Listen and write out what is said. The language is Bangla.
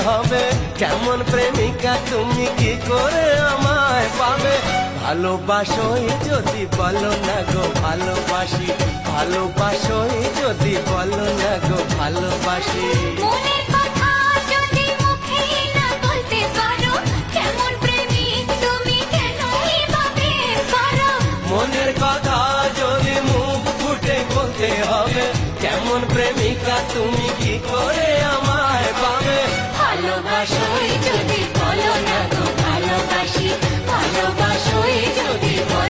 হবে। কেমন প্রেমিকা তুমি কি করে আমায় পাবে? ভালোবাসোই যদি বলো না গো ভালোবাসি, ভালোবাসোই যদি বলো না গো ভালোবাসি। মনের কথা যদি মুখে না বলতে পারো, কেমন প্রেমিক তুমি কেন এভাবে করো? মনের কথা যদি মুখ ফুটে বলতে হবে, কেমন প্রেমিকা তুমি কি করে আমায় পাবে? ভালোবাসোই যদি